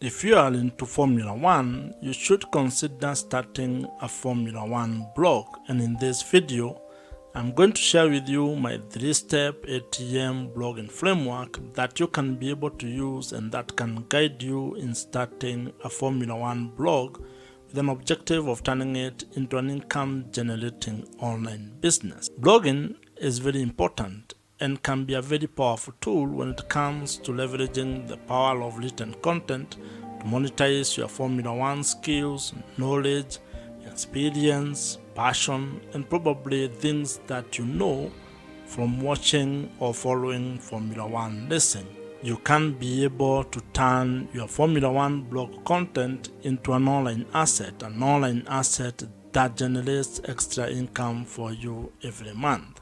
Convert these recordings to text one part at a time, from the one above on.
If you are into Formula One, you should consider starting a Formula One blog, and in this video, I'm going to share with you my 3-step ATM blogging framework that you can be able to use and that can guide you in starting a Formula One blog with an objective of turning it into an income-generating online business. Blogging is very important and can be a very powerful tool when it comes to leveraging the power of written content to monetize your Formula One skills, knowledge, experience, passion, and probably things that you know from watching or following Formula One racing. You can be able to turn your Formula One blog content into an online asset that generates extra income for you every month.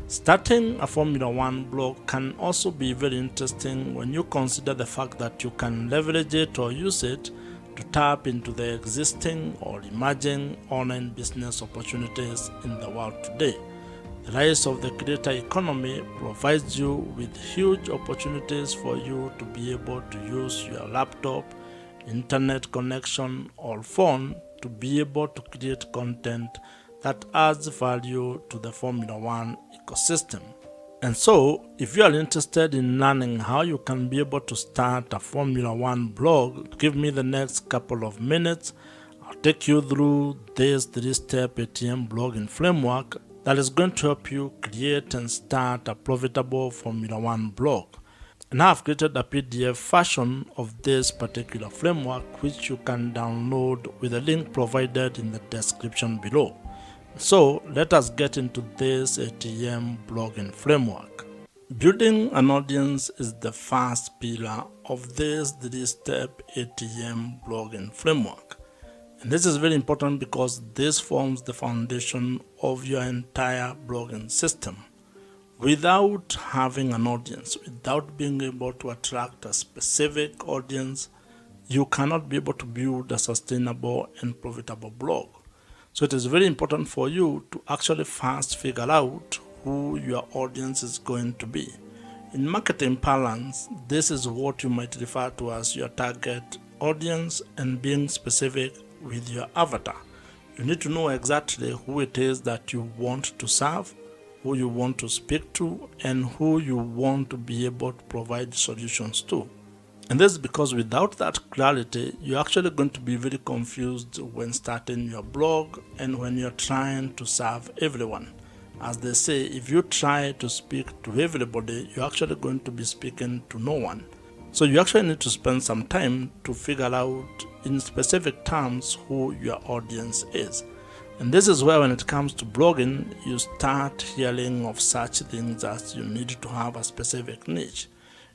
Starting a Formula One blog can also be very interesting when you consider the fact that you can leverage it or use it to tap into the existing or emerging online business opportunities in the world today. The rise of the creator economy provides you with huge opportunities for you to be able to use your laptop, internet connection, or phone to be able to create content that adds value to the Formula One ecosystem. And so, if you are interested in learning how you can be able to start a Formula One blog, give me the next couple of minutes. I'll take you through this 3-step ATM blogging framework that is going to help you create and start a profitable Formula One blog. And I have created a PDF version of this particular framework which you can download with a link provided in the description below. So let us get into this ATM blogging framework. Building an audience is the first pillar of this 3-step ATM blogging framework. And this is very important because this forms the foundation of your entire blogging system. Without having an audience, without being able to attract a specific audience, you cannot be able to build a sustainable and profitable blog. So it is very important for you to actually first figure out who your audience is going to be. In marketing parlance, this is what you might refer to as your target audience and being specific with your avatar. You need to know exactly who it is that you want to serve, who you want to speak to, and who you want to be able to provide solutions to. And this is because without that clarity, you're actually going to be very confused when starting your blog and when you're trying to serve everyone. As they say, if you try to speak to everybody, you're actually going to be speaking to no one. So you actually need to spend some time to figure out in specific terms who your audience is. And this is where when it comes to blogging, you start hearing of such things as you need to have a specific niche.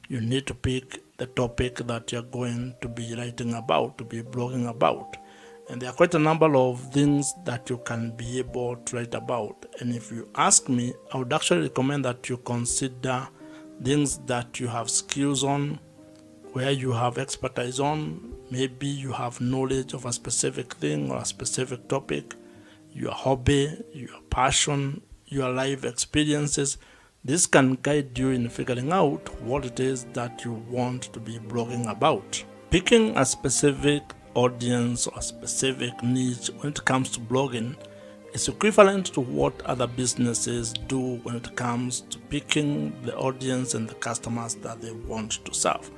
You need to pick the topic that you're going to be writing about, to be blogging about. And there are quite a number of things that you can be able to write about. And if you ask me, I would actually recommend that you consider things that you have skills on, where you have expertise on. Maybe you have knowledge of a specific thing or a specific topic, your hobby, your passion, your life experiences. This can guide you in figuring out what it is that you want to be blogging about. Picking a specific audience or a specific niche when it comes to blogging is equivalent to what other businesses do when it comes to picking the audience and the customers that they want to serve.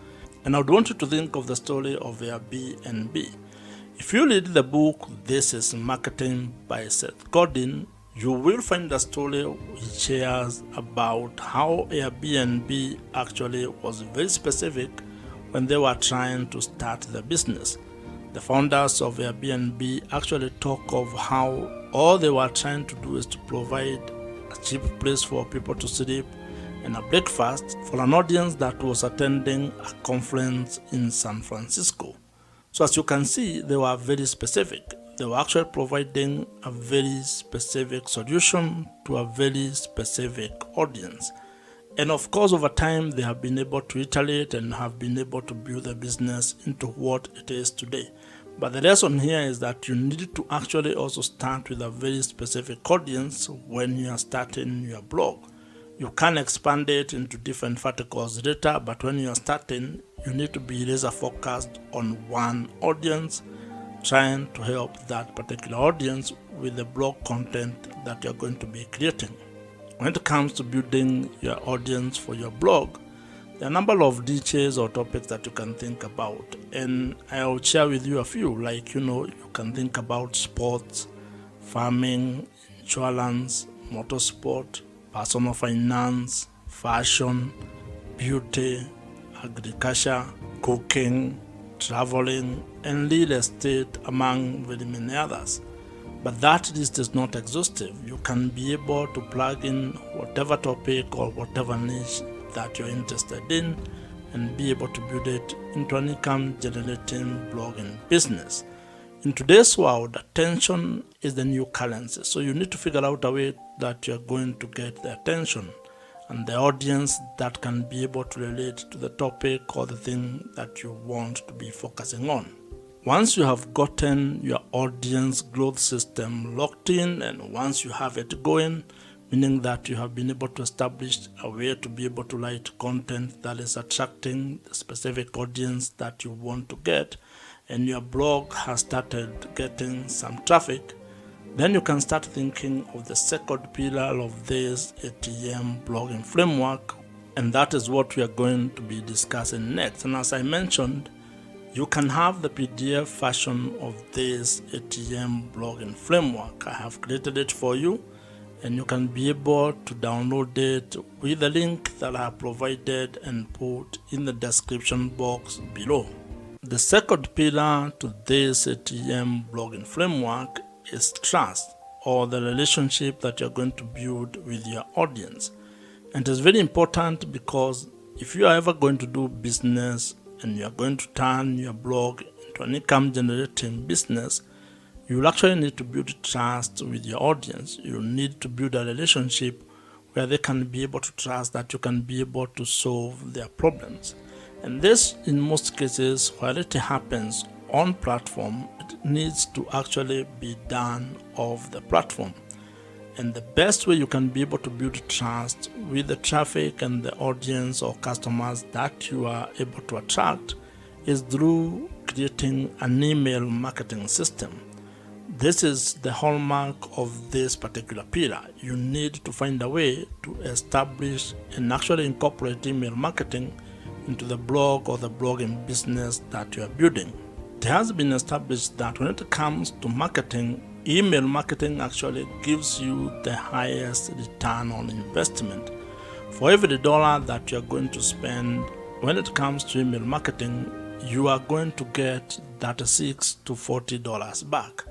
And I would want you to think of the story of Airbnb. If you read the book This is Marketing by Seth Godin, you will find a story he shares about how Airbnb actually was very specific when they were trying to start the business. The founders of Airbnb actually talk of how all they were trying to do is to provide a cheap place for people to sleep and a breakfast for an audience that was attending a conference in San Francisco. So as you can see, they were very specific. They were actually providing a very specific solution to a very specific audience. And of course, over time, they have been able to iterate and have been able to build the business into what it is today. But the lesson here is that you need to actually also start with a very specific audience when you are starting your blog. You can expand it into different verticals later, but when you are starting, you need to be laser focused on one audience, trying to help that particular audience with the blog content that you're going to be creating. When it comes to building your audience for your blog, there are a number of details or topics that you can think about, and I'll share with you a few. Like, you can think about sports, farming, insurance, motorsport, personal finance, fashion, beauty, agriculture, cooking, traveling, and real estate, among very many others. But that list is not exhaustive. You can be able to plug in whatever topic or whatever niche that you're interested in and be able to build it into an income generating blogging business. In today's world, attention is the new currency. So you need to figure out a way that you're going to get the attention and the audience that can be able to relate to the topic or the thing that you want to be focusing on. Once you have gotten your audience growth system locked in, and once you have it going, meaning that you have been able to establish a way to be able to write content that is attracting the specific audience that you want to get, and your blog has started getting some traffic, then you can start thinking of the second pillar of this ATM blogging framework, and that is what we are going to be discussing next. And as I mentioned, you can have the PDF version of this ATM blogging framework. I have created it for you, and you can be able to download it with the link that I have provided and put in the description box below. The second pillar to this ATM blogging framework is trust, or the relationship that you're going to build with your audience. And it's very important because if you are ever going to do business and you are going to turn your blog into an income generating business, you will actually need to build trust with your audience. You need to build a relationship where they can be able to trust that you can be able to solve their problems. And this, in most cases, while it happens on platform, it needs to actually be done off the platform. And the best way you can be able to build trust with the traffic and the audience or customers that you are able to attract is through creating an email marketing system. This is the hallmark of this particular pillar. You need to find a way to establish and actually incorporate email marketing into the blog or the blogging business that you are building. It has been established that when it comes to marketing, email marketing actually gives you the highest return on investment. For every dollar that you're going to spend when it comes to email marketing, you are going to get $36 to $40 back.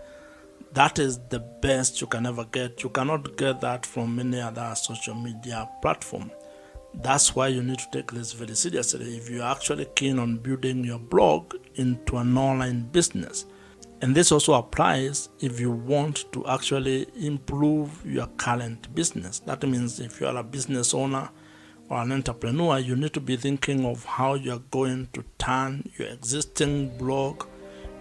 That is the best you can ever get. You cannot get that from any other social media platform. That's why you need to take this very seriously if you're actually keen on building your blog into an online business. And this also applies if you want to actually improve your current business. That means if you are a business owner or an entrepreneur, you need to be thinking of how you're going to turn your existing blog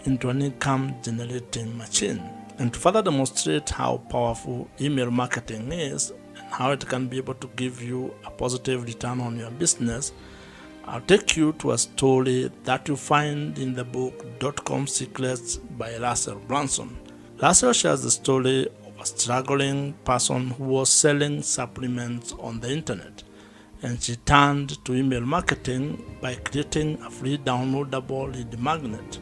into an income generating machine. And to further demonstrate how powerful email marketing is and how it can be able to give you a positive return on your business, I'll take you to a story that you find in the book Dot-Com Secrets by Russell Brunson. Russell shares the story of a struggling person who was selling supplements on the internet, and she turned to email marketing by creating a free downloadable lead magnet.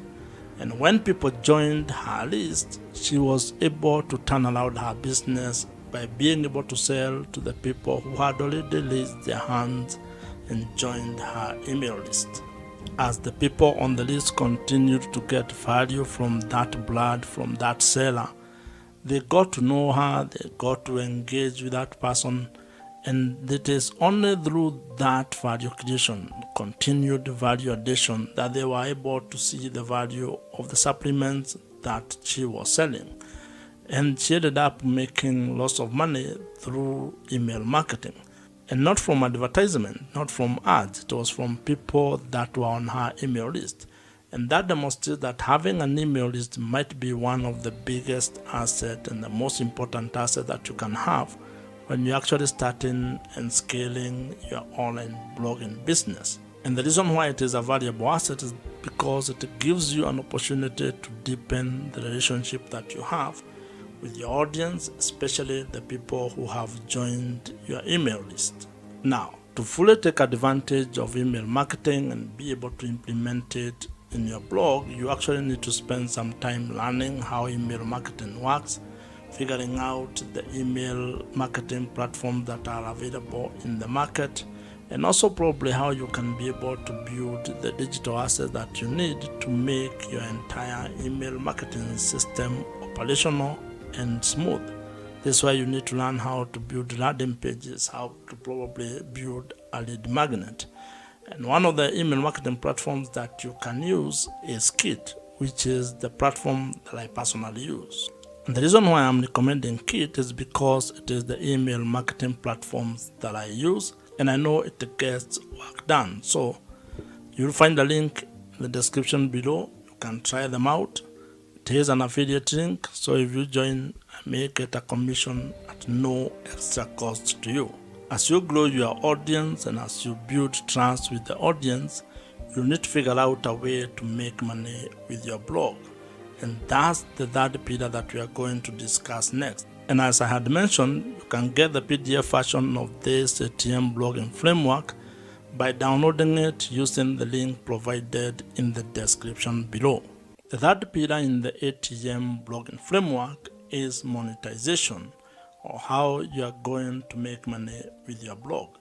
And when people joined her list, she was able to turn around her business by being able to sell to the people who had already raised their hands and joined her email list. As the people on the list continued to get value from that blood, from that seller, they got to know her, they got to engage with that person, and it is only through that value creation, continued value addition, that they were able to see the value of the supplements that she was selling. And she ended up making lots of money through email marketing. And not from advertisement, not from ads. It was from people that were on her email list. And that demonstrates that having an email list might be one of the biggest assets and the most important asset that you can have when you're actually starting and scaling your online blogging business. And the reason why it is a valuable asset is because it gives you an opportunity to deepen the relationship that you have with your audience, especially the people who have joined your email list. Now, to fully take advantage of email marketing and be able to implement it in your blog, you actually need to spend some time learning how email marketing works, figuring out the email marketing platforms that are available in the market, and also probably how you can be able to build the digital assets that you need to make your entire email marketing system operational and smooth. This is why you need to learn how to build landing pages, how to probably build a lead magnet. And one of the email marketing platforms that you can use is Kit, which is the platform that I personally use. And the reason why I'm recommending Kit is because it is the email marketing platforms that I use, and I know it gets work done. So you'll find the link in the description below. You can try them out. It is an affiliate link, so if you join, I may get a commission at no extra cost to you. As you grow your audience and as you build trust with the audience, you need to figure out a way to make money with your blog. And that's the third pillar that we are going to discuss next. And as I had mentioned, you can get the PDF version of this ATM blogging framework by downloading it using the link provided in the description below. The third pillar in the ATM blogging framework is monetization, or how you are going to make money with your blog.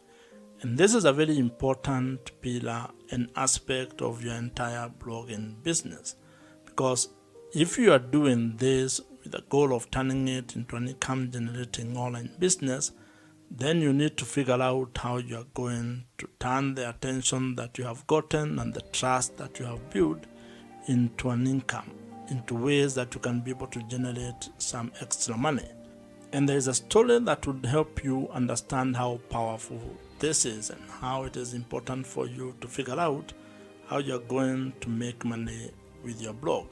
And this is a very important pillar and aspect of your entire blogging business, because if you are doing this with the goal of turning it into an income generating online business, then you need to figure out how you are going to turn the attention that you have gotten and the trust that you have built into an income, into ways that you can be able to generate some extra money. And there is a story that would help you understand how powerful this is and how it is important for you to figure out how you're going to make money with your blog.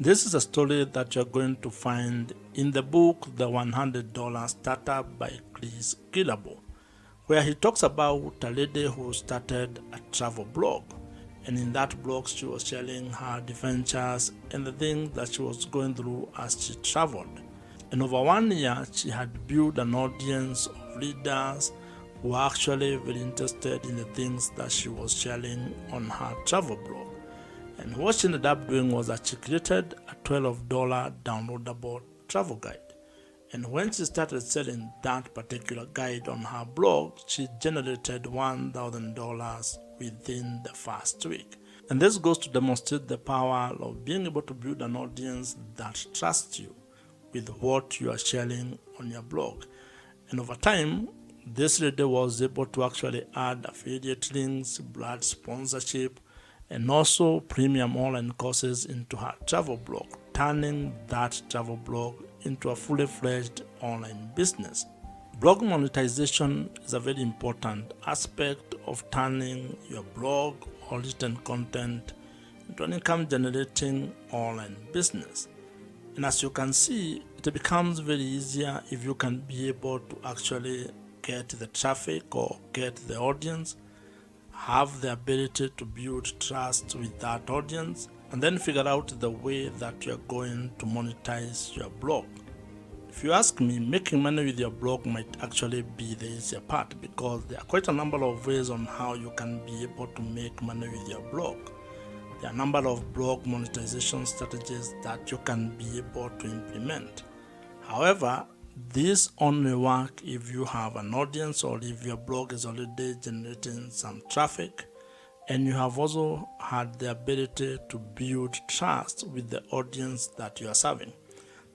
This is a story that you're going to find in the book, The $100 Startup by Chris Guillebeau, where he talks about a lady who started a travel blog. And in that blog, she was sharing her adventures and the things that she was going through as she traveled. And over 1 year, she had built an audience of readers who were actually very interested in the things that she was sharing on her travel blog. And what she ended up doing was that she created a $12 downloadable travel guide. And when she started selling that particular guide on her blog, she generated $1,000 within the first week. And this goes to demonstrate the power of being able to build an audience that trusts you with what you are sharing on your blog. And over time, this lady was able to actually add affiliate links, brand sponsorship, and also premium online courses into her travel blog, turning that travel blog into a fully fledged online business. Blog monetization is a very important aspect of turning your blog or written content into an income generating online business. And as you can see, it becomes very easier if you can be able to actually get the traffic or get the audience, have the ability to build trust with that audience, and then figure out the way that you're going to monetize your blog. If you ask me, making money with your blog might actually be the easier part, because there are quite a number of ways on how you can be able to make money with your blog. There are a number of blog monetization strategies that you can be able to implement. However, these only work if you have an audience or if your blog is already generating some traffic and you have also had the ability to build trust with the audience that you are serving.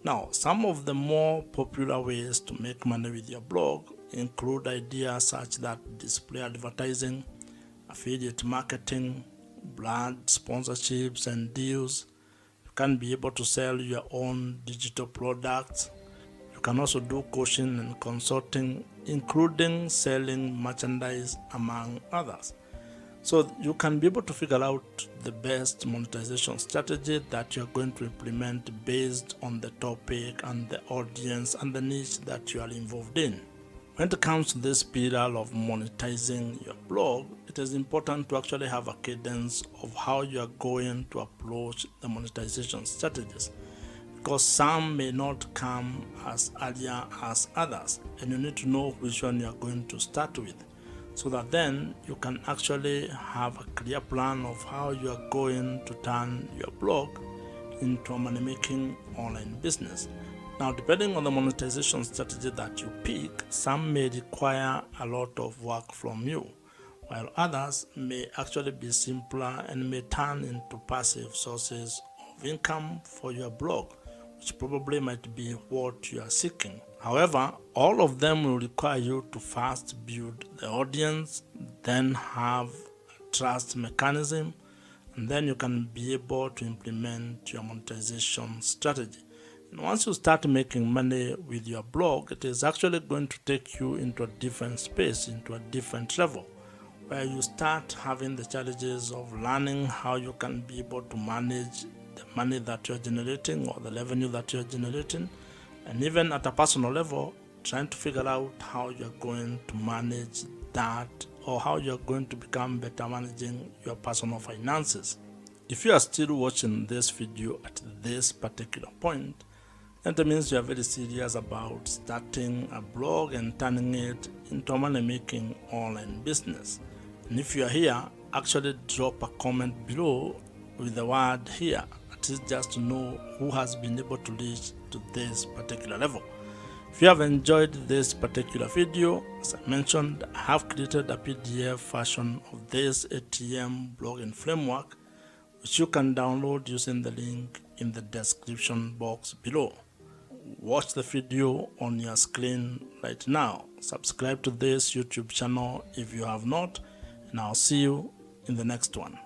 Now, some of the more popular ways to make money with your blog include ideas such that display advertising, affiliate marketing, brand sponsorships and deals. You can be able to sell your own digital products. You can also do coaching and consulting, including selling merchandise, among others. So you can be able to figure out the best monetization strategy that you're going to implement based on the topic and the audience and the niche that you are involved in. When it comes to this pillar of monetizing your blog, it it is important to actually have a cadence of how you are going to approach the monetization strategies, because some may not come as earlier as others, and you need to know which one you are going to start with, so that then you can actually have a clear plan of how you are going to turn your blog into a money-making online business. Now, depending on the monetization strategy that you pick, some may require a lot of work from you, while others may actually be simpler and may turn into passive sources of income for your blog, which probably might be what you are seeking. However, all of them will require you to first build the audience, then have a trust mechanism, and then you can be able to implement your monetization strategy. And once you start making money with your blog, it is actually going to take you into a different space, into a different level, where you start having the challenges of learning how you can be able to manage the money that you're generating or the revenue that you're generating, and even at a personal level, trying to figure out how you're going to manage that, or how you're going to become better managing your personal finances. If you are still watching this video at this particular point, then that means you are very serious about starting a blog and turning it into a money-making online business. And if you are here, actually drop a comment below with the word "here," at least just to know who has been able to reach to this particular level. If you have enjoyed this particular video, as I mentioned, I have created a PDF version of this ATM blogging framework, which you can download using the link in the description box below. Watch the video on your screen right now. Subscribe to this YouTube channel if you have not, and I'll see you in the next one.